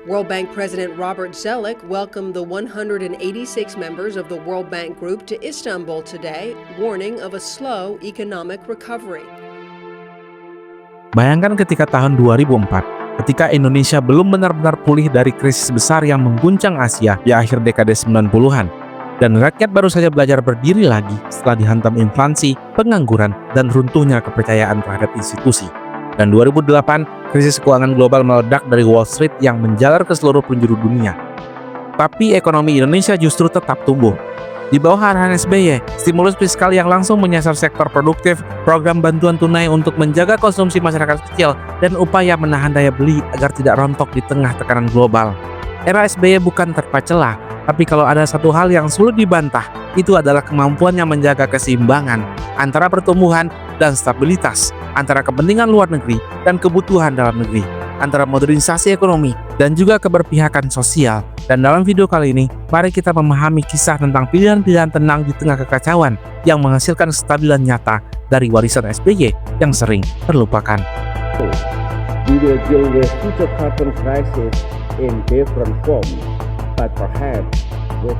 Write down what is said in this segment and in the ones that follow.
World Bank President Robert Zoellick welcomed the 186 members of the World Bank Group to Istanbul today, warning of a slow economic recovery. Bayangkan ketika tahun 2004, ketika Indonesia belum benar-benar pulih dari krisis besar yang mengguncang Asia di akhir dekade 90-an, dan rakyat baru saja belajar berdiri lagi setelah dihantam inflasi, pengangguran, dan runtuhnya kepercayaan terhadap institusi. Dan 2008, krisis keuangan global meledak dari Wall Street yang menjalar ke seluruh penjuru dunia. Tapi ekonomi Indonesia justru tetap tumbuh. Di bawah arahan SBY, stimulus fiskal yang langsung menyasar sektor produktif, program bantuan tunai untuk menjaga konsumsi masyarakat kecil, dan upaya menahan daya beli agar tidak rontok di tengah tekanan global. Era SBY bukan tanpa celah, tapi kalau ada satu hal yang sulit dibantah, itu adalah kemampuannya menjaga keseimbangan antara pertumbuhan dan stabilitas, antara kepentingan luar negeri dan kebutuhan dalam negeri, antara modernisasi ekonomi dan juga keberpihakan sosial. Dan dalam video kali ini, mari kita memahami kisah tentang pilihan-pilihan tenang di tengah kekacauan yang menghasilkan kestabilan nyata dari warisan SBY yang sering terlupakan. We will deal with future carbon crisis in different forms, but perhaps with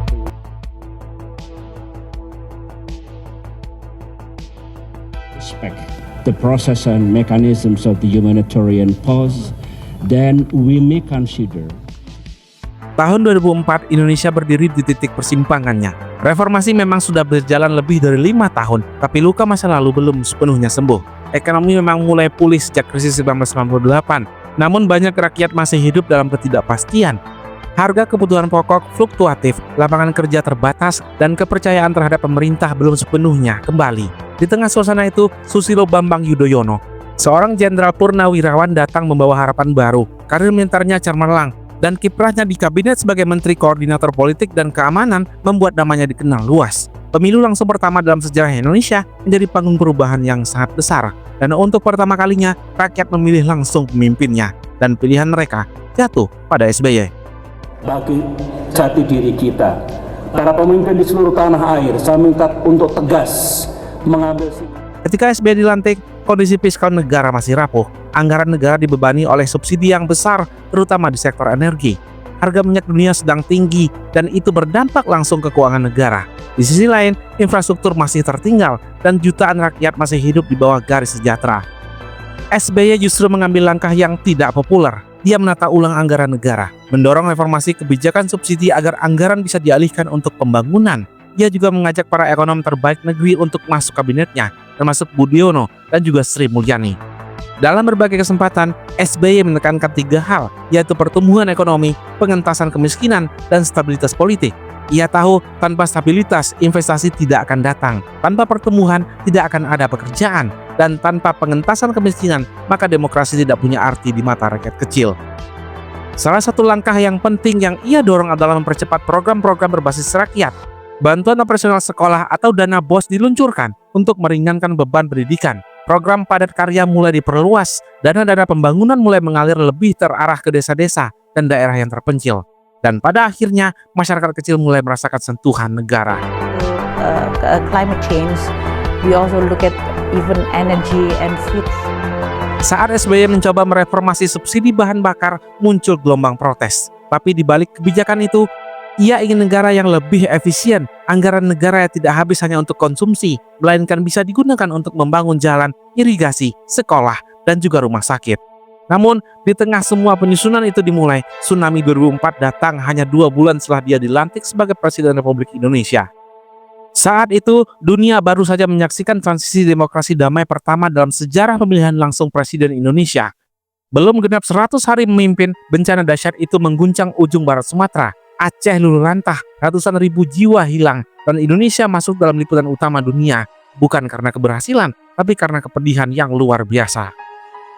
respect the process and mechanisms of the humanitarian pause, then we may consider. Tahun 2004, Indonesia berdiri di titik persimpangannya. Reformasi memang sudah berjalan lebih dari 5 tahun, tapi luka masa lalu belum sepenuhnya sembuh. Ekonomi memang mulai pulih sejak krisis 1998, namun banyak rakyat masih hidup dalam ketidakpastian. Harga kebutuhan pokok fluktuatif, lapangan kerja terbatas, dan kepercayaan terhadap pemerintah belum sepenuhnya kembali. Di tengah suasana itu, Susilo Bambang Yudhoyono, seorang jenderal purnawirawan, datang membawa harapan baru. Karir militernya cemerlang, dan kiprahnya di kabinet sebagai Menteri Koordinator Politik dan Keamanan membuat namanya dikenal luas. Pemilu langsung pertama dalam sejarah Indonesia menjadi panggung perubahan yang sangat besar. Dan untuk pertama kalinya, rakyat memilih langsung pemimpinnya. Dan pilihan mereka jatuh pada SBY. Bagi jati diri kita, para pemimpin di seluruh tanah air, saya minta untuk tegas mengambil sikap. Ketika SBY dilantik, kondisi fiskal negara masih rapuh. Anggaran negara dibebani oleh subsidi yang besar, terutama di sektor energi. Harga minyak dunia sedang tinggi, dan itu berdampak langsung ke keuangan negara. Di sisi lain, infrastruktur masih tertinggal, dan jutaan rakyat masih hidup di bawah garis sejahtera. SBY justru mengambil langkah yang tidak populer. Dia menata ulang anggaran negara, mendorong reformasi kebijakan subsidi agar anggaran bisa dialihkan untuk pembangunan. Dia juga mengajak para ekonom terbaik negeri untuk masuk kabinetnya, termasuk Budiono dan juga Sri Mulyani. Dalam berbagai kesempatan, SBY menekankan 3 hal, yaitu pertumbuhan ekonomi, pengentasan kemiskinan, dan stabilitas politik. Ia tahu tanpa stabilitas, investasi tidak akan datang, tanpa pertumbuhan, tidak akan ada pekerjaan, dan tanpa pengentasan kemiskinan, maka demokrasi tidak punya arti di mata rakyat kecil. Salah satu langkah yang penting yang ia dorong adalah mempercepat program-program berbasis rakyat. Bantuan operasional sekolah atau dana BOS diluncurkan untuk meringankan beban pendidikan. Program padat karya mulai diperluas, dana-dana pembangunan mulai mengalir lebih terarah ke desa-desa dan daerah yang terpencil. Dan pada akhirnya, masyarakat kecil mulai merasakan sentuhan negara. Climate change, we also look at even energy and food. Saat SBY mencoba mereformasi subsidi bahan bakar, muncul gelombang protes. Tapi di balik kebijakan itu, ia ingin negara yang lebih efisien. Anggaran negara yang tidak habis hanya untuk konsumsi, melainkan bisa digunakan untuk membangun jalan, irigasi, sekolah, dan juga rumah sakit. Namun, di tengah semua penyusunan itu dimulai, tsunami 2004 datang hanya 2 bulan setelah dia dilantik sebagai Presiden Republik Indonesia. Saat itu, dunia baru saja menyaksikan transisi demokrasi damai pertama dalam sejarah pemilihan langsung Presiden Indonesia. Belum genap 100 hari memimpin, bencana dahsyat itu mengguncang ujung barat Sumatera. Aceh luluh lantah, ratusan ribu jiwa hilang, dan Indonesia masuk dalam liputan utama dunia, bukan karena keberhasilan, tapi karena kepedihan yang luar biasa.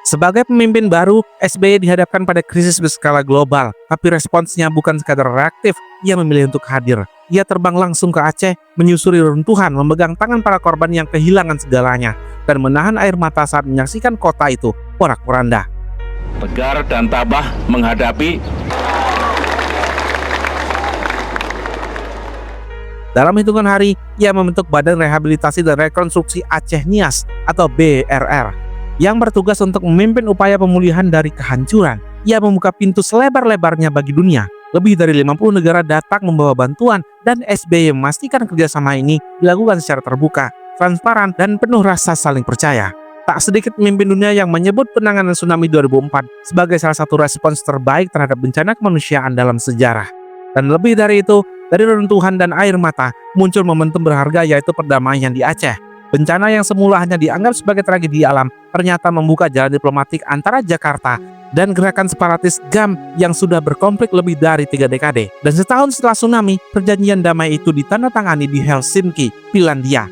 Sebagai pemimpin baru, SBY dihadapkan pada krisis berskala global, tapi responsnya bukan sekadar reaktif, ia memilih untuk hadir. Ia terbang langsung ke Aceh, menyusuri runtuhan, memegang tangan para korban yang kehilangan segalanya, dan menahan air mata saat menyaksikan kota itu porak-poranda. Tegar dan tabah menghadapi. Dalam hitungan hari, ia membentuk Badan Rehabilitasi dan Rekonstruksi Aceh Nias atau BRR yang bertugas untuk memimpin upaya pemulihan dari kehancuran. ia membuka pintu selebar-lebarnya bagi dunia. Lebih dari 50 negara datang membawa bantuan dan SBY memastikan kerjasama ini dilakukan secara terbuka, transparan, dan penuh rasa saling percaya. Tak sedikit pemimpin dunia yang menyebut penanganan tsunami 2004 sebagai salah satu respons terbaik terhadap bencana kemanusiaan dalam sejarah. Dan lebih dari itu, dari reruntuhan dan air mata, muncul momentum berharga yaitu perdamaian di Aceh. Bencana yang semula hanya dianggap sebagai tragedi alam, ternyata membuka jalan diplomatik antara Jakarta dan gerakan separatis GAM yang sudah berkonflik lebih dari 3 dekade. Dan setahun setelah tsunami, perjanjian damai itu ditandatangani di Helsinki, Finlandia.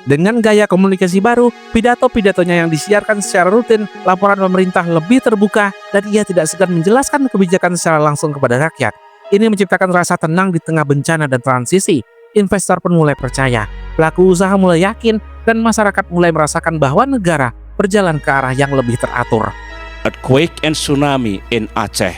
Dengan gaya komunikasi baru, pidato-pidatonya yang disiarkan secara rutin, laporan pemerintah lebih terbuka, dan ia tidak segan menjelaskan kebijakan secara langsung kepada rakyat. Ini menciptakan rasa tenang di tengah bencana dan transisi. Investor pun mulai percaya, pelaku usaha mulai yakin, dan masyarakat mulai merasakan bahwa negara berjalan ke arah yang lebih teratur. Earthquake and tsunami in Aceh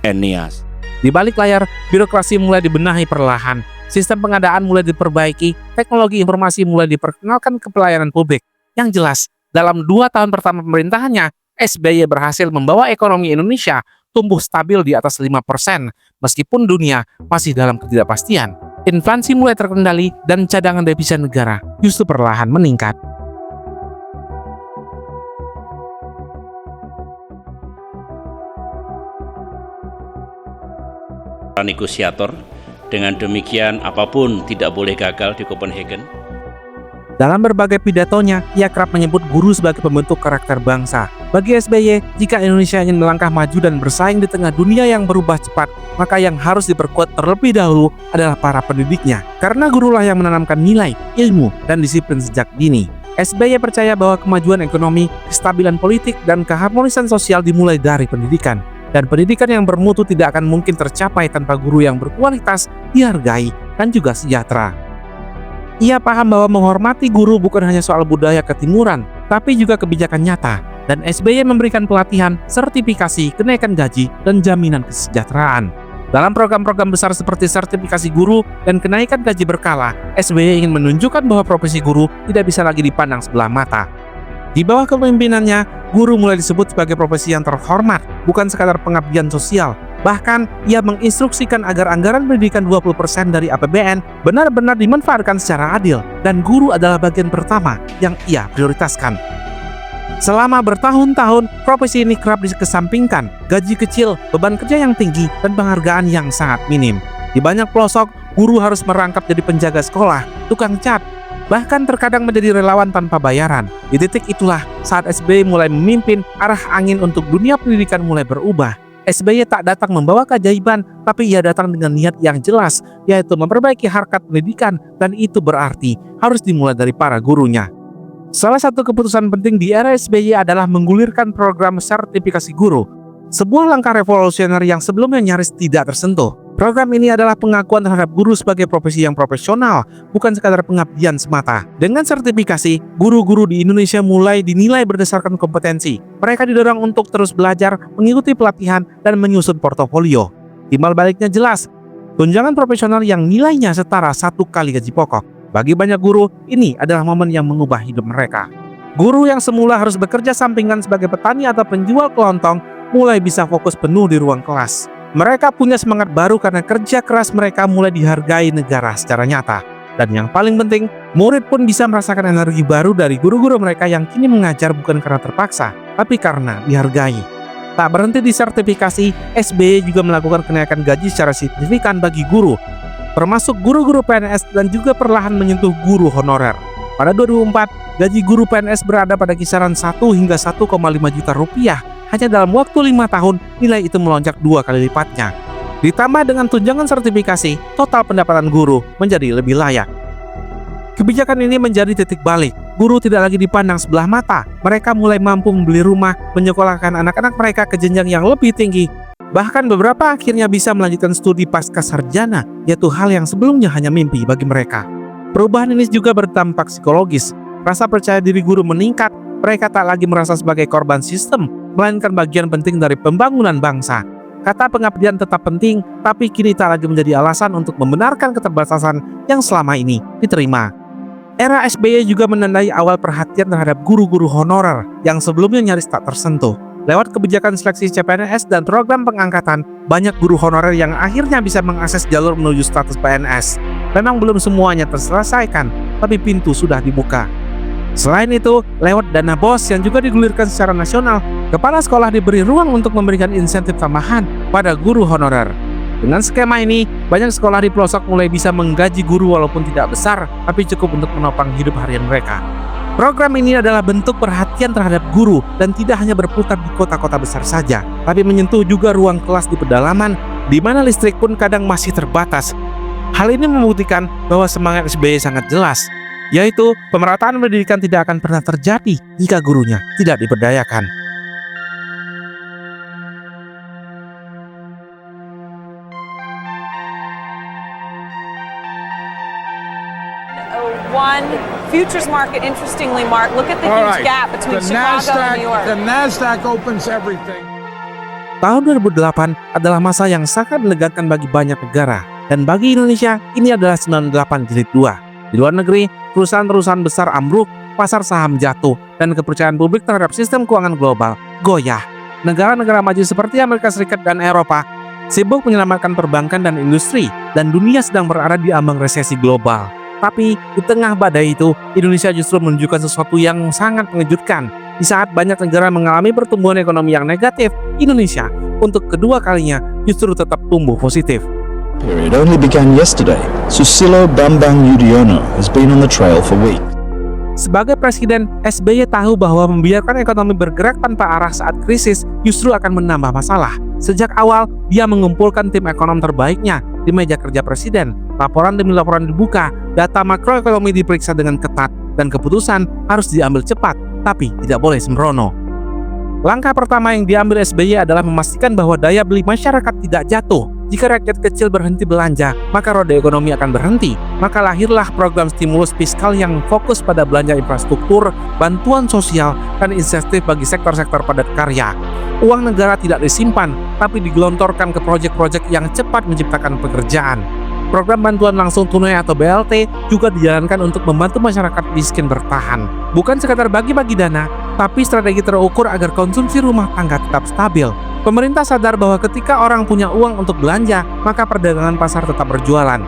and Nias. Di balik layar, birokrasi mulai dibenahi perlahan. Sistem pengadaan mulai diperbaiki, teknologi informasi mulai diperkenalkan ke pelayanan publik. Yang jelas, dalam 2 tahun pertama pemerintahannya, SBY berhasil membawa ekonomi Indonesia tumbuh stabil di atas 5%, meskipun dunia masih dalam ketidakpastian. Inflasi mulai terkendali dan cadangan devisa negara justru perlahan meningkat. Negosiator. Dengan demikian, apapun tidak boleh gagal di Copenhagen. Dalam berbagai pidatonya, ia kerap menyebut guru sebagai pembentuk karakter bangsa. Bagi SBY, jika Indonesia ingin melangkah maju dan bersaing di tengah dunia yang berubah cepat, maka yang harus diperkuat terlebih dahulu adalah para pendidiknya. Karena gurulah yang menanamkan nilai, ilmu, dan disiplin sejak dini. SBY percaya bahwa kemajuan ekonomi, kestabilan politik, dan keharmonisan sosial dimulai dari pendidikan. Dan pendidikan yang bermutu tidak akan mungkin tercapai tanpa guru yang berkualitas, dihargai, dan juga sejahtera. Ia paham bahwa menghormati guru bukan hanya soal budaya ketimuran, tapi juga kebijakan nyata. Dan SBY memberikan pelatihan, sertifikasi, kenaikan gaji, dan jaminan kesejahteraan. Dalam program-program besar seperti sertifikasi guru dan kenaikan gaji berkala, SBY ingin menunjukkan bahwa profesi guru tidak bisa lagi dipandang sebelah mata. Di bawah kepemimpinan,nya guru mulai disebut sebagai profesi yang terhormat, bukan sekadar pengabdian sosial. Bahkan, ia menginstruksikan agar anggaran pendidikan 20% dari APBN benar-benar dimanfaatkan secara adil, dan guru adalah bagian pertama yang ia prioritaskan. Selama bertahun-tahun, profesi ini kerap dikesampingkan, gaji kecil, beban kerja yang tinggi, dan penghargaan yang sangat minim. Di banyak pelosok, guru harus merangkap jadi penjaga sekolah, tukang cat, bahkan terkadang menjadi relawan tanpa bayaran. Di titik itulah saat SBY mulai memimpin, arah angin untuk dunia pendidikan mulai berubah. SBY tak datang membawa keajaiban, tapi ia datang dengan niat yang jelas, yaitu memperbaiki harkat pendidikan, dan itu berarti harus dimulai dari para gurunya. Salah satu keputusan penting di era SBY adalah menggulirkan program sertifikasi guru, sebuah langkah revolusioner yang sebelumnya nyaris tidak tersentuh. Program ini adalah pengakuan terhadap guru sebagai profesi yang profesional, bukan sekadar pengabdian semata. Dengan sertifikasi, guru-guru di Indonesia mulai dinilai berdasarkan kompetensi. Mereka didorong untuk terus belajar, mengikuti pelatihan, dan menyusun portofolio. Timbal baliknya jelas, tunjangan profesional yang nilainya setara 1 kali gaji pokok. Bagi banyak guru, ini adalah momen yang mengubah hidup mereka. Guru yang semula harus bekerja sampingan sebagai petani atau penjual kelontong, mulai bisa fokus penuh di ruang kelas. Mereka punya semangat baru karena kerja keras mereka mulai dihargai negara secara nyata. Dan yang paling penting, murid pun bisa merasakan energi baru dari guru-guru mereka yang kini mengajar bukan karena terpaksa, tapi karena dihargai. Tak berhenti di sertifikasi, SBY juga melakukan kenaikan gaji secara signifikan bagi guru, termasuk guru-guru PNS dan juga perlahan menyentuh guru honorer. Pada 2004, gaji guru PNS berada pada kisaran 1 hingga 1,5 juta rupiah. Hanya dalam waktu 5 tahun, nilai itu melonjak 2 kali lipatnya. Ditambah dengan tunjangan sertifikasi, total pendapatan guru menjadi lebih layak. Kebijakan ini menjadi titik balik. Guru tidak lagi dipandang sebelah mata. Mereka mulai mampu membeli rumah, menyekolahkan anak-anak mereka ke jenjang yang lebih tinggi. Bahkan beberapa akhirnya bisa melanjutkan studi pasca sarjana, yaitu hal yang sebelumnya hanya mimpi bagi mereka. Perubahan ini juga berdampak psikologis. Rasa percaya diri guru meningkat. Mereka tak lagi merasa sebagai korban sistem, melainkan bagian penting dari pembangunan bangsa. Kata pengabdian tetap penting, tapi kini tak lagi menjadi alasan untuk membenarkan keterbatasan yang selama ini diterima. Era SBY juga menandai awal perhatian terhadap guru-guru honorer yang sebelumnya nyaris tak tersentuh. Lewat kebijakan seleksi CPNS dan program pengangkatan, banyak guru honorer yang akhirnya bisa mengakses jalur menuju status PNS. Memang belum semuanya terselesaikan, tapi pintu sudah dibuka. Selain itu, lewat dana BOS yang juga digulirkan secara nasional, kepala sekolah diberi ruang untuk memberikan insentif tambahan pada guru honorer. Dengan skema ini, banyak sekolah di pelosok mulai bisa menggaji guru walaupun tidak besar, tapi cukup untuk menopang hidup harian mereka. Program ini adalah bentuk perhatian terhadap guru dan tidak hanya berputar di kota-kota besar saja, tapi menyentuh juga ruang kelas di pedalaman, di mana listrik pun kadang masih terbatas. Hal ini membuktikan bahwa semangat SBY sangat jelas, yaitu pemerataan pendidikan tidak akan pernah terjadi jika gurunya tidak diberdayakan. One futures market, interestingly, Mark, look at the huge gap between Chicago and New York. The NASDAQ opens everything. Tahun 2008 adalah masa yang sangat menegangkan bagi banyak negara, dan bagi Indonesia ini adalah 98 jilid 2. Di luar negeri, perusahaan-perusahaan besar ambruk, pasar saham jatuh, dan kepercayaan publik terhadap sistem keuangan global goyah. Negara-negara maju seperti Amerika Serikat dan Eropa sibuk menyelamatkan perbankan dan industri, dan dunia sedang berada di ambang resesi global. Tapi di tengah badai itu, Indonesia justru menunjukkan sesuatu yang sangat mengejutkan. Di saat banyak negara mengalami pertumbuhan ekonomi yang negatif, Indonesia untuk kedua kalinya justru tetap tumbuh positif. Period only began yesterday. Susilo Bambang Yudhoyono has been on the trail for weeks. Sebagai presiden, SBY tahu bahwa membiarkan ekonomi bergerak tanpa arah saat krisis justru akan menambah masalah. Sejak awal, dia mengumpulkan tim ekonom terbaiknya di meja kerja presiden. Laporan demi laporan dibuka, data makroekonomi diperiksa dengan ketat, dan keputusan harus diambil cepat, tapi tidak boleh sembrono. Langkah pertama yang diambil SBY adalah memastikan bahwa daya beli masyarakat tidak jatuh. Jika rakyat kecil berhenti belanja, maka roda ekonomi akan berhenti. Maka lahirlah program stimulus fiskal yang fokus pada belanja infrastruktur, bantuan sosial, dan insentif bagi sektor-sektor padat karya. Uang negara tidak disimpan, tapi digelontorkan ke proyek-proyek yang cepat menciptakan pekerjaan. Program bantuan langsung tunai atau BLT juga dijalankan untuk membantu masyarakat miskin bertahan. Bukan sekadar bagi-bagi dana, tapi strategi terukur agar konsumsi rumah tangga tetap stabil. Pemerintah sadar bahwa ketika orang punya uang untuk belanja, maka perdagangan pasar tetap berjualan,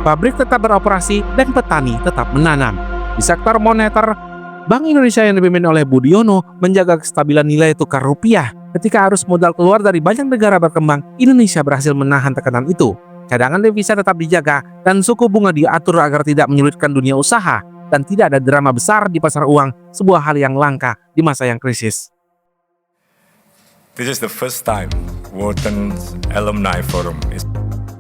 pabrik tetap beroperasi, dan petani tetap menanam. Di sektor moneter, Bank Indonesia yang dipimpin oleh Budiono menjaga kestabilan nilai tukar rupiah. Ketika arus modal keluar dari banyak negara berkembang, Indonesia berhasil menahan tekanan itu. Cadangan devisa tetap dijaga dan suku bunga diatur agar tidak menyulitkan dunia usaha, dan tidak ada drama besar di pasar uang, sebuah hal yang langka di masa yang krisis. This is the first time Wharton's Alumni Forum is.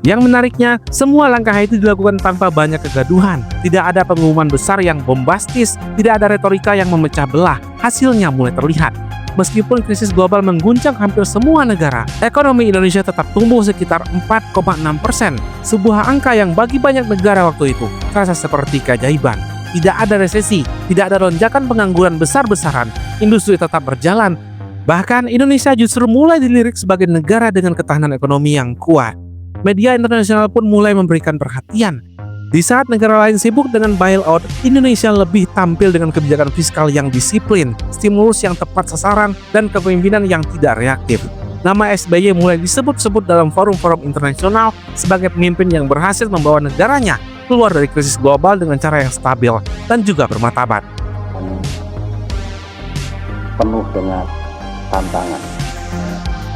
Yang menariknya, semua langkah itu dilakukan tanpa banyak kegaduhan. Tidak ada pengumuman besar yang bombastis, tidak ada retorika yang memecah belah. Hasilnya mulai terlihat. Meskipun krisis global mengguncang hampir semua negara, ekonomi Indonesia tetap tumbuh sekitar 4,6%. Sebuah angka yang bagi banyak negara waktu itu terasa seperti keajaiban. Tidak ada resesi, tidak ada lonjakan pengangguran besar-besaran, industri tetap berjalan. Bahkan Indonesia justru mulai dilirik sebagai negara dengan ketahanan ekonomi yang kuat. Media internasional pun mulai memberikan perhatian. Di saat negara lain sibuk dengan bailout, Indonesia lebih tampil dengan kebijakan fiskal yang disiplin, stimulus yang tepat sasaran, dan kepemimpinan yang tidak reaktif. Nama SBY mulai disebut-sebut dalam forum-forum internasional sebagai pemimpin yang berhasil membawa negaranya keluar dari krisis global dengan cara yang stabil dan juga bermartabat. Penuh dengan tantangan.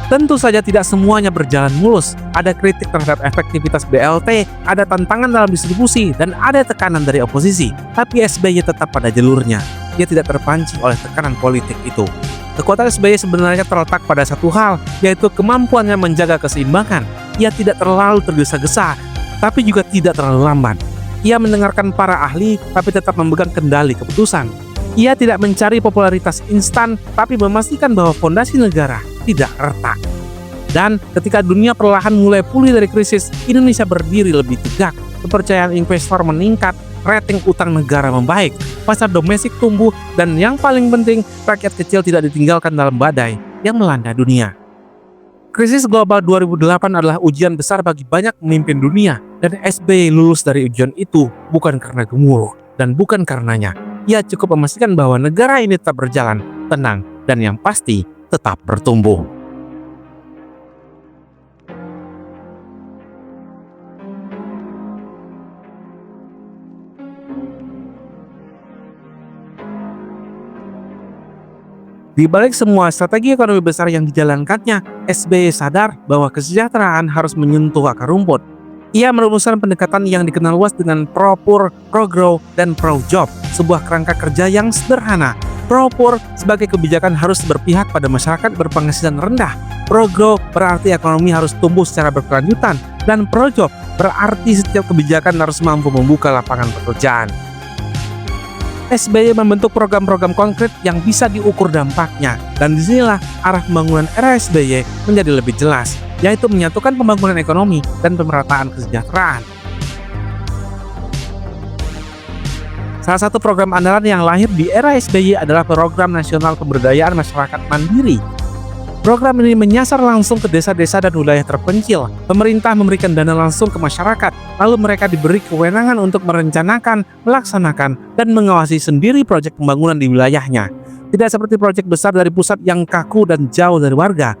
Tentu saja tidak semuanya berjalan mulus. Ada kritik terhadap efektivitas BLT, ada tantangan dalam distribusi, dan ada tekanan dari oposisi. Tapi SBY tetap pada jalurnya. Dia tidak terpancing oleh tekanan politik itu. Kekuatan SBY sebenarnya terletak pada satu hal, yaitu kemampuannya menjaga keseimbangan. Ia tidak terlalu tergesa-gesa, tapi juga tidak terlalu lamban. Ia mendengarkan para ahli, tapi tetap memegang kendali keputusan. Ia tidak mencari popularitas instan, tapi memastikan bahwa fondasi negara tidak retak. Dan ketika dunia perlahan mulai pulih dari krisis, Indonesia berdiri lebih tegak. Kepercayaan investor meningkat, rating utang negara membaik, pasar domestik tumbuh, dan yang paling penting, rakyat kecil tidak ditinggalkan dalam badai yang melanda dunia. Krisis global 2008 adalah ujian besar bagi banyak pemimpin dunia, dan SBY lulus dari ujian itu bukan karena gemuruh, dan bukan karenanya. Ia cukup memastikan bahwa negara ini tetap berjalan tenang, dan yang pasti tetap bertumbuh. Di balik semua strategi ekonomi besar yang dijalankannya, SBY sadar bahwa kesejahteraan harus menyentuh akar rumput. Ia merumuskan pendekatan yang dikenal luas dengan Pro-Poor, Pro-Grow, dan Pro-Job, sebuah kerangka kerja yang sederhana. Pro-Poor sebagai kebijakan harus berpihak pada masyarakat berpenghasilan rendah. Pro-Grow berarti ekonomi harus tumbuh secara berkelanjutan, dan Pro-Job berarti setiap kebijakan harus mampu membuka lapangan pekerjaan. SBY membentuk program-program konkret yang bisa diukur dampaknya, dan disinilah arah pembangunan era SBY menjadi lebih jelas, yaitu menyatukan pembangunan ekonomi dan pemerataan kesejahteraan. Salah satu program andalan yang lahir di era SBY adalah Program Nasional Pemberdayaan Masyarakat Mandiri. Program ini menyasar langsung ke desa-desa dan wilayah terpencil. Pemerintah memberikan dana langsung ke masyarakat, lalu mereka diberi kewenangan untuk merencanakan, melaksanakan, dan mengawasi sendiri proyek pembangunan di wilayahnya. Tidak seperti proyek besar dari pusat yang kaku dan jauh dari warga.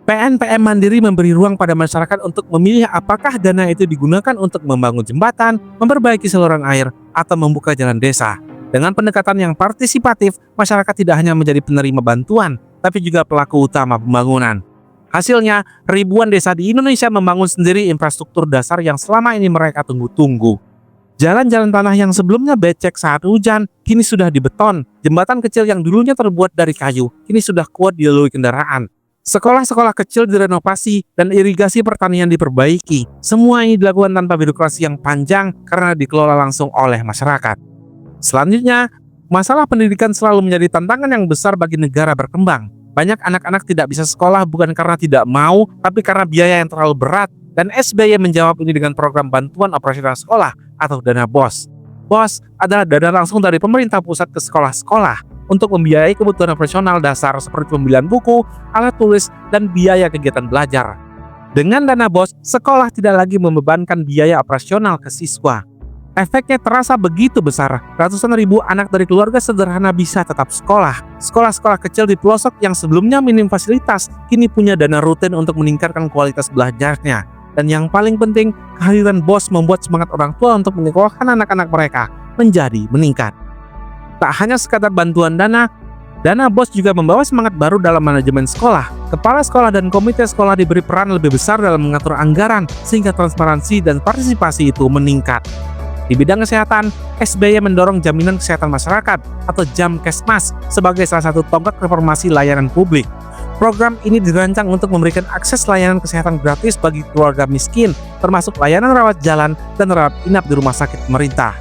PNPM Mandiri memberi ruang pada masyarakat untuk memilih apakah dana itu digunakan untuk membangun jembatan, memperbaiki saluran air, atau membuka jalan desa. Dengan pendekatan yang partisipatif, masyarakat tidak hanya menjadi penerima bantuan, tapi juga pelaku utama pembangunan. Hasilnya, ribuan desa di Indonesia membangun sendiri infrastruktur dasar yang selama ini mereka tunggu-tunggu. Jalan-jalan tanah yang sebelumnya becek saat hujan, kini sudah dibeton. Jembatan kecil yang dulunya terbuat dari kayu, kini sudah kuat dilalui kendaraan. Sekolah-sekolah kecil direnovasi dan irigasi pertanian diperbaiki. Semua ini dilakukan tanpa birokrasi yang panjang karena dikelola langsung oleh masyarakat. Selanjutnya, masalah pendidikan selalu menjadi tantangan yang besar bagi negara berkembang. Banyak anak-anak tidak bisa sekolah bukan karena tidak mau, tapi karena biaya yang terlalu berat. Dan SBY menjawab ini dengan program bantuan operasional sekolah atau dana BOS. BOS adalah dana langsung dari pemerintah pusat ke sekolah-sekolah untuk membiayai kebutuhan operasional dasar seperti pembelian buku, alat tulis, dan biaya kegiatan belajar. Dengan dana BOS, sekolah tidak lagi membebankan biaya operasional ke siswa. Efeknya terasa begitu besar, ratusan ribu anak dari keluarga sederhana bisa tetap sekolah. Sekolah-sekolah kecil di pelosok yang sebelumnya minim fasilitas, kini punya dana rutin untuk meningkatkan kualitas belajarnya. Dan yang paling penting, kehadiran BOS membuat semangat orang tua untuk menyekolahkan anak-anak mereka menjadi meningkat. Tak hanya sekadar bantuan dana BOS juga membawa semangat baru dalam manajemen sekolah. Kepala sekolah dan komite sekolah diberi peran lebih besar dalam mengatur anggaran, sehingga transparansi dan partisipasi itu meningkat. Di bidang kesehatan, SBY mendorong jaminan kesehatan masyarakat atau Jamkesmas sebagai salah satu tonggak reformasi layanan publik. Program ini dirancang untuk memberikan akses layanan kesehatan gratis bagi keluarga miskin, termasuk layanan rawat jalan dan rawat inap di rumah sakit pemerintah.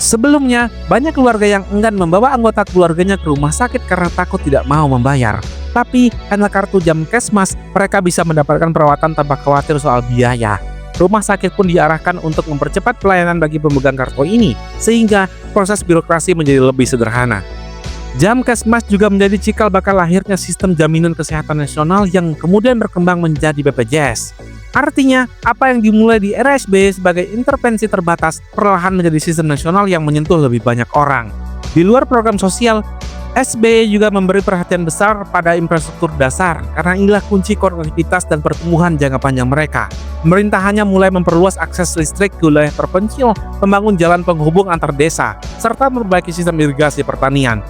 Sebelumnya, banyak keluarga yang enggan membawa anggota keluarganya ke rumah sakit karena takut tidak mau membayar. Tapi, karena kartu Jamkesmas, mereka bisa mendapatkan perawatan tanpa khawatir soal biaya. Rumah sakit pun diarahkan untuk mempercepat pelayanan bagi pemegang kartu ini, sehingga proses birokrasi menjadi lebih sederhana. Jamkesmas juga menjadi cikal bakal lahirnya sistem jaminan kesehatan nasional yang kemudian berkembang menjadi BPJS. Artinya, apa yang dimulai di era SBY sebagai intervensi terbatas perlahan menjadi sistem nasional yang menyentuh lebih banyak orang. Di luar program sosial, SBY juga memberi perhatian besar pada infrastruktur dasar karena inilah kunci konektivitas dan pertumbuhan jangka panjang mereka. Pemerintah hanya mulai memperluas akses listrik ke wilayah terpencil, membangun jalan penghubung antar desa, serta memperbaiki sistem irigasi pertanian.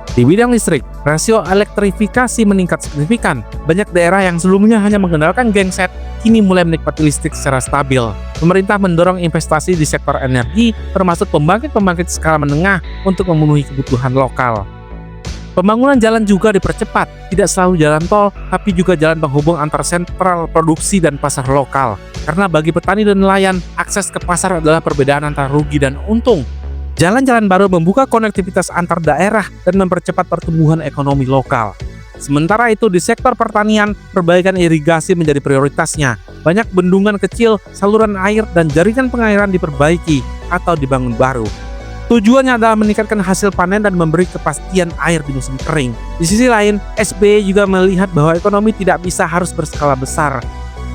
Di bidang listrik, rasio elektrifikasi meningkat signifikan. Banyak daerah yang sebelumnya hanya mengandalkan genset, kini mulai menikmati listrik secara stabil. Pemerintah mendorong investasi di sektor energi, termasuk pembangkit-pembangkit skala menengah untuk memenuhi kebutuhan lokal. Pembangunan jalan juga dipercepat, tidak selalu jalan tol, tapi juga jalan penghubung antar sentral produksi dan pasar lokal. Karena bagi petani dan nelayan, akses ke pasar adalah perbedaan antara rugi dan untung. Jalan-jalan baru membuka konektivitas antar daerah dan mempercepat pertumbuhan ekonomi lokal. Sementara itu di sektor pertanian, perbaikan irigasi menjadi prioritasnya. Banyak bendungan kecil, saluran air, dan jaringan pengairan diperbaiki atau dibangun baru. Tujuannya adalah meningkatkan hasil panen dan memberi kepastian air di musim kering. Di sisi lain, SBY juga melihat bahwa ekonomi tidak bisa harus berskala besar.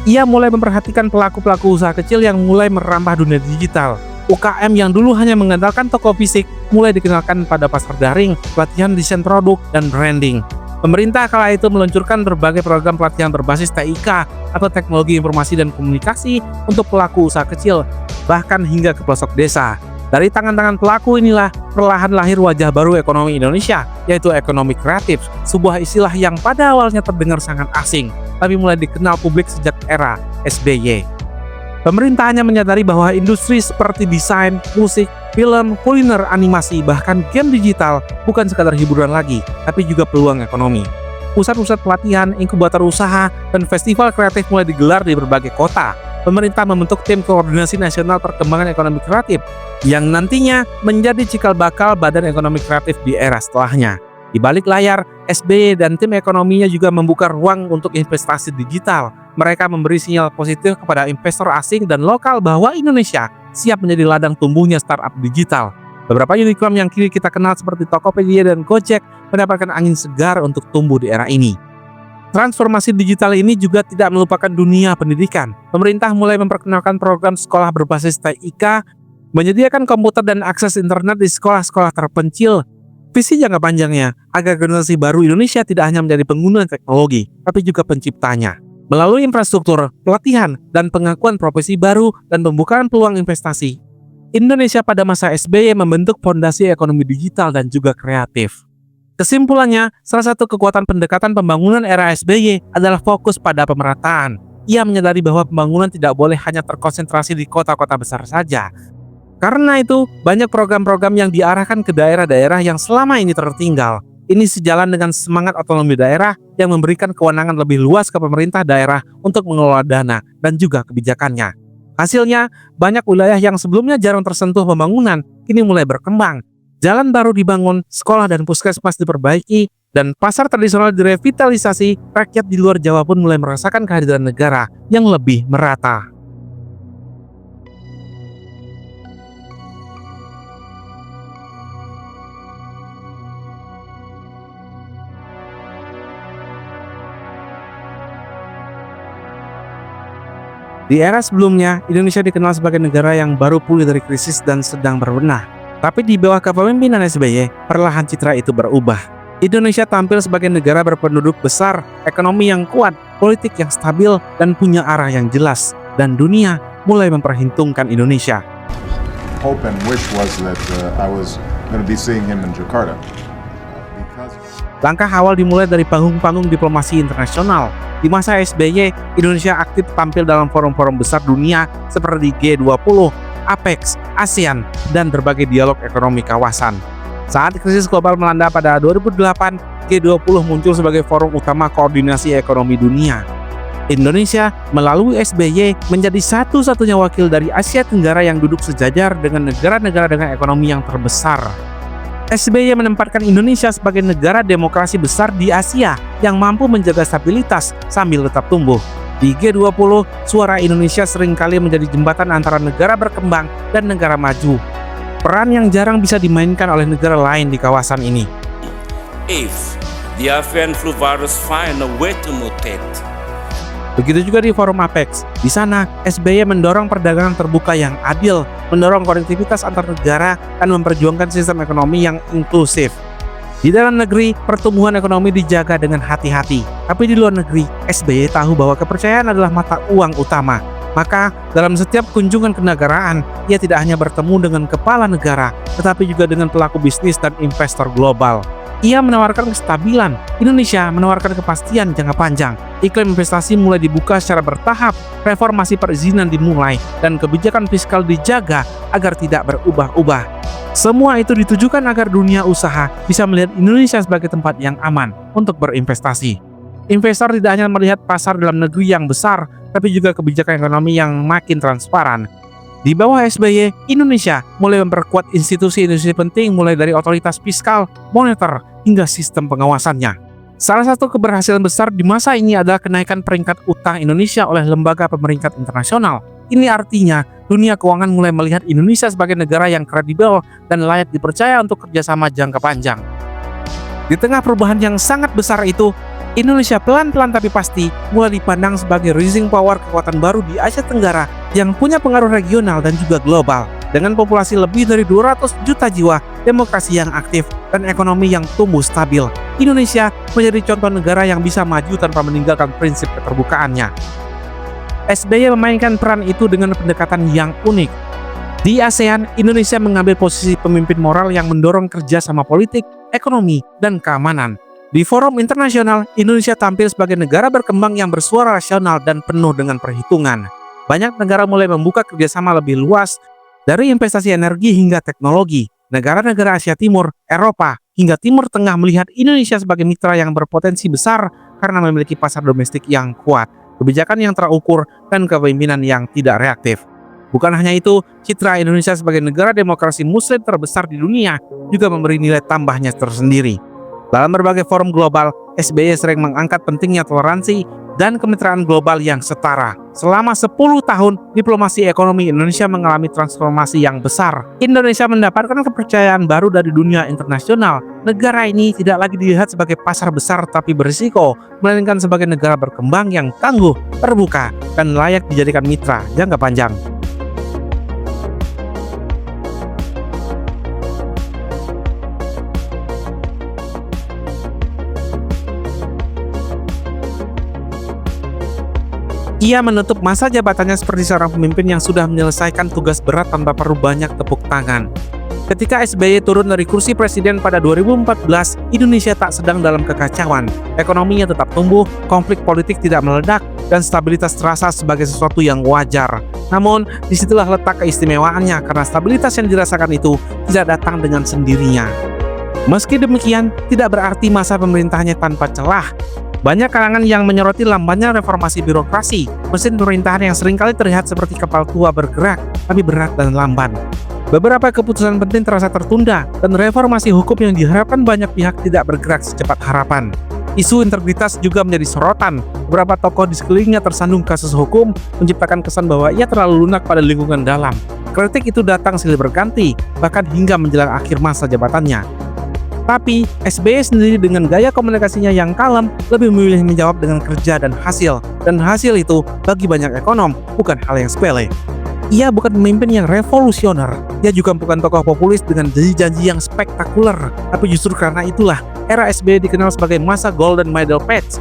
Ia mulai memperhatikan pelaku-pelaku usaha kecil yang mulai merambah dunia digital. UKM yang dulu hanya mengandalkan toko fisik mulai dikenalkan pada pasar daring, pelatihan desain produk, dan branding. Pemerintah kala itu meluncurkan berbagai program pelatihan berbasis TIK atau Teknologi Informasi dan Komunikasi untuk pelaku usaha kecil, bahkan hingga ke pelosok desa. Dari tangan-tangan pelaku inilah perlahan lahir wajah baru ekonomi Indonesia, yaitu ekonomi kreatif, sebuah istilah yang pada awalnya terdengar sangat asing, tapi mulai dikenal publik sejak era SBY. Pemerintah hanya menyadari bahwa industri seperti desain, musik, film, kuliner, animasi, bahkan game digital bukan sekadar hiburan lagi, tapi juga peluang ekonomi. Pusat-pusat pelatihan, inkubator usaha, dan festival kreatif mulai digelar di berbagai kota. Pemerintah membentuk tim koordinasi nasional perkembangan ekonomi kreatif yang nantinya menjadi cikal bakal Badan Ekonomi Kreatif di era setelahnya. Di balik layar, SBY dan tim ekonominya juga membuka ruang untuk investasi digital. Mereka memberi sinyal positif kepada investor asing dan lokal bahwa Indonesia siap menjadi ladang tumbuhnya startup digital. Beberapa unicorn yang kini kita kenal seperti Tokopedia dan Gojek mendapatkan angin segar untuk tumbuh di era ini. Transformasi digital ini juga tidak melupakan dunia pendidikan. Pemerintah mulai memperkenalkan program sekolah berbasis TIK, menyediakan komputer dan akses internet di sekolah-sekolah terpencil. Visi jangka panjangnya agar generasi baru Indonesia tidak hanya menjadi pengguna teknologi, tapi juga penciptanya. Melalui infrastruktur, pelatihan, dan pengakuan profesi baru dan pembukaan peluang investasi, Indonesia pada masa SBY membentuk fondasi ekonomi digital dan juga kreatif. Kesimpulannya, salah satu kekuatan pendekatan pembangunan era SBY adalah fokus pada pemerataan. Ia menyadari bahwa pembangunan tidak boleh hanya terkonsentrasi di kota-kota besar saja. Karena itu, banyak program-program yang diarahkan ke daerah-daerah yang selama ini tertinggal. Ini sejalan dengan semangat otonomi daerah yang memberikan kewenangan lebih luas ke pemerintah daerah untuk mengelola dana dan juga kebijakannya. Hasilnya, banyak wilayah yang sebelumnya jarang tersentuh pembangunan kini mulai berkembang. Jalan baru dibangun, sekolah dan puskesmas diperbaiki, dan pasar tradisional direvitalisasi. Rakyat di luar Jawa pun mulai merasakan kehadiran negara yang lebih merata. Di era sebelumnya, Indonesia dikenal sebagai negara yang baru pulih dari krisis dan sedang berbenah. Tapi di bawah kepemimpinan SBY, perlahan citra itu berubah. Indonesia tampil sebagai negara berpenduduk besar, ekonomi yang kuat, politik yang stabil, dan punya arah yang jelas. Dan dunia mulai memperhitungkan Indonesia. Hope and wish was that I was going to be seeing him in Jakarta. Langkah awal dimulai dari panggung-panggung diplomasi internasional. Di masa SBY, Indonesia aktif tampil dalam forum-forum besar dunia seperti G20, APEC, ASEAN, dan berbagai dialog ekonomi kawasan. Saat krisis global melanda pada 2008, G20 muncul sebagai forum utama koordinasi ekonomi dunia. Indonesia melalui SBY menjadi satu-satunya wakil dari Asia Tenggara yang duduk sejajar dengan negara-negara dengan ekonomi yang terbesar. SBY menempatkan Indonesia sebagai negara demokrasi besar di Asia yang mampu menjaga stabilitas sambil tetap tumbuh. Di G20, suara Indonesia seringkali menjadi jembatan antara negara berkembang dan negara maju. Peran yang jarang bisa dimainkan oleh negara lain di kawasan ini. If the avian flu virus find a way to mutate. Begitu juga di forum APEC. Di sana, SBY mendorong perdagangan terbuka yang adil, mendorong konektivitas antar negara, dan memperjuangkan sistem ekonomi yang inklusif. Di dalam negeri, pertumbuhan ekonomi dijaga dengan hati-hati. Tapi di luar negeri, SBY tahu bahwa kepercayaan adalah mata uang utama. Maka, dalam setiap kunjungan kenegaraan, ia tidak hanya bertemu dengan kepala negara, tetapi juga dengan pelaku bisnis dan investor global. Ia menawarkan kestabilan, Indonesia menawarkan kepastian jangka panjang. Iklim investasi mulai dibuka secara bertahap, reformasi perizinan dimulai, dan kebijakan fiskal dijaga agar tidak berubah-ubah. Semua itu ditujukan agar dunia usaha bisa melihat Indonesia sebagai tempat yang aman untuk berinvestasi. Investor tidak hanya melihat pasar dalam negeri yang besar, tapi juga kebijakan ekonomi yang makin transparan. Di bawah SBY, Indonesia mulai memperkuat institusi-institusi penting mulai dari otoritas fiskal, moneter, hingga sistem pengawasannya. Salah satu keberhasilan besar di masa ini adalah kenaikan peringkat utang Indonesia oleh lembaga pemeringkat internasional. Ini artinya dunia keuangan mulai melihat Indonesia sebagai negara yang kredibel dan layak dipercaya untuk kerjasama jangka panjang. Di tengah perubahan yang sangat besar itu, Indonesia pelan-pelan tapi pasti mulai dipandang sebagai rising power, kekuatan baru di Asia Tenggara yang punya pengaruh regional dan juga global. Dengan populasi lebih dari 200 juta jiwa, demokrasi yang aktif, dan ekonomi yang tumbuh stabil, Indonesia menjadi contoh negara yang bisa maju tanpa meninggalkan prinsip keterbukaannya. SBY memainkan peran itu dengan pendekatan yang unik. Di ASEAN, Indonesia mengambil posisi pemimpin moral yang mendorong kerjasama politik, ekonomi, dan keamanan. Di forum internasional, Indonesia tampil sebagai negara berkembang yang bersuara rasional dan penuh dengan perhitungan. Banyak negara mulai membuka kerjasama lebih luas, dari investasi energi hingga teknologi. Negara-negara Asia Timur, Eropa, hingga Timur Tengah melihat Indonesia sebagai mitra yang berpotensi besar karena memiliki pasar domestik yang kuat, kebijakan yang terukur, dan kepemimpinan yang tidak reaktif. Bukan hanya itu, citra Indonesia sebagai negara demokrasi muslim terbesar di dunia juga memberi nilai tambahnya tersendiri. Dalam berbagai forum global, SBY sering mengangkat pentingnya toleransi dan kemitraan global yang setara. Selama 10 tahun, diplomasi ekonomi Indonesia mengalami transformasi yang besar. Indonesia mendapatkan kepercayaan baru dari dunia internasional. Negara ini tidak lagi dilihat sebagai pasar besar tapi berisiko, melainkan sebagai negara berkembang yang tangguh, terbuka, dan layak dijadikan mitra jangka panjang. Ia menutup masa jabatannya seperti seorang pemimpin yang sudah menyelesaikan tugas berat tanpa perlu banyak tepuk tangan. Ketika SBY turun dari kursi presiden pada 2014, Indonesia tak sedang dalam kekacauan. Ekonominya tetap tumbuh, konflik politik tidak meledak, dan stabilitas terasa sebagai sesuatu yang wajar. Namun, disitulah letak keistimewaannya karena stabilitas yang dirasakan itu tidak datang dengan sendirinya. Meski demikian, tidak berarti masa pemerintahnya tanpa celah. Banyak kalangan yang menyoroti lambannya reformasi birokrasi, mesin pemerintahan yang seringkali terlihat seperti kapal tua bergerak, tapi berat dan lamban. Beberapa keputusan penting terasa tertunda, dan reformasi hukum yang diharapkan banyak pihak tidak bergerak secepat harapan. Isu integritas juga menjadi sorotan. Beberapa tokoh di sekelilingnya tersandung kasus hukum, menciptakan kesan bahwa ia terlalu lunak pada lingkungan dalam. Kritik itu datang silih berganti, bahkan hingga menjelang akhir masa jabatannya. Tapi, SBY sendiri dengan gaya komunikasinya yang kalem lebih memilih menjawab dengan kerja dan hasil. Dan hasil itu bagi banyak ekonom bukan hal yang sepele. Ia bukan pemimpin yang revolusioner. Ia juga bukan tokoh populis dengan janji-janji yang spektakuler. Tapi justru karena itulah era SBY dikenal sebagai masa Golden Middle Path,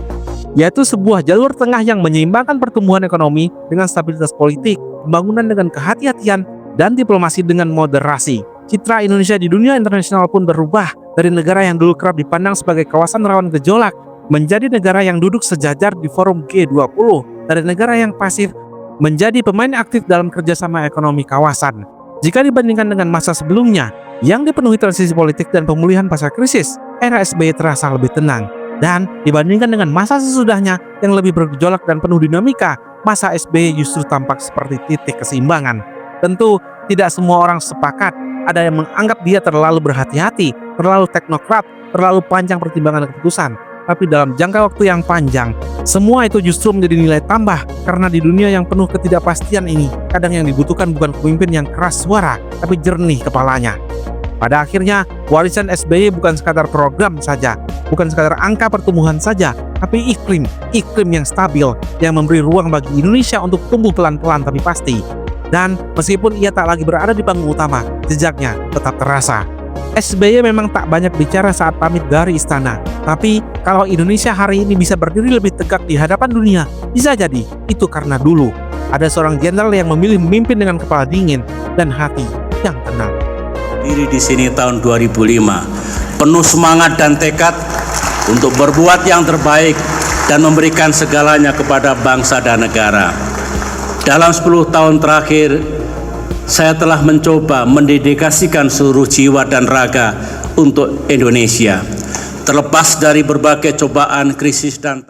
yaitu sebuah jalur tengah yang menyeimbangkan pertumbuhan ekonomi dengan stabilitas politik, pembangunan dengan kehati-hatian, dan diplomasi dengan moderasi. Citra Indonesia di dunia internasional pun berubah dari negara yang dulu kerap dipandang sebagai kawasan rawan gejolak menjadi negara yang duduk sejajar di forum G20, dari negara yang pasif menjadi pemain aktif dalam kerjasama ekonomi kawasan. Jika dibandingkan dengan masa sebelumnya yang dipenuhi transisi politik dan pemulihan pasca krisis, era SBY terasa lebih tenang. Dan dibandingkan dengan masa sesudahnya yang lebih bergejolak dan penuh dinamika, masa SBY justru tampak seperti titik keseimbangan. Tentu tidak semua orang sepakat. Ada yang menganggap dia terlalu berhati-hati, terlalu teknokrat, terlalu panjang pertimbangan keputusan. Tapi dalam jangka waktu yang panjang, semua itu justru menjadi nilai tambah. Karena di dunia yang penuh ketidakpastian ini, kadang yang dibutuhkan bukan pemimpin yang keras suara, tapi jernih kepalanya. Pada akhirnya, warisan SBY bukan sekadar program saja, bukan sekadar angka pertumbuhan saja, tapi iklim yang stabil, yang memberi ruang bagi Indonesia untuk tumbuh pelan-pelan tapi pasti. Dan meskipun ia tak lagi berada di panggung utama, jejaknya tetap terasa. SBY memang tak banyak bicara saat pamit dari istana. Tapi kalau Indonesia hari ini bisa berdiri lebih tegak di hadapan dunia, bisa jadi itu karena dulu ada seorang jenderal yang memilih memimpin dengan kepala dingin dan hati yang tenang. Diri di sini tahun 2005, penuh semangat dan tekad untuk berbuat yang terbaik dan memberikan segalanya kepada bangsa dan negara. Dalam 10 tahun terakhir, saya telah mencoba mendedikasikan seluruh jiwa dan raga untuk Indonesia. Terlepas dari berbagai cobaan, krisis, dan